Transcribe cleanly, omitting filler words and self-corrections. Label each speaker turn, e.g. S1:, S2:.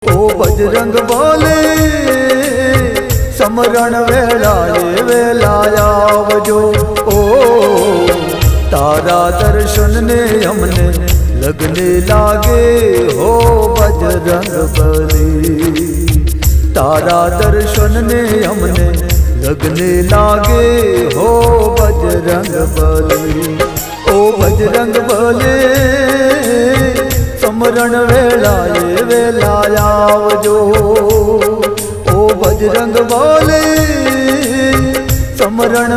S1: ओ बजरंग बोले समरण वेलाए वेलाया आवजो। ओ तारा दर्शन ने हमने लगने लागे हो बजरंग बली। तारा दर्शन ने हमने लगने लागे हो बजरंग बली। ओ बजरंग बली समरण वेलाए वेलाया आवजो। ओ बजरंग बोले समरण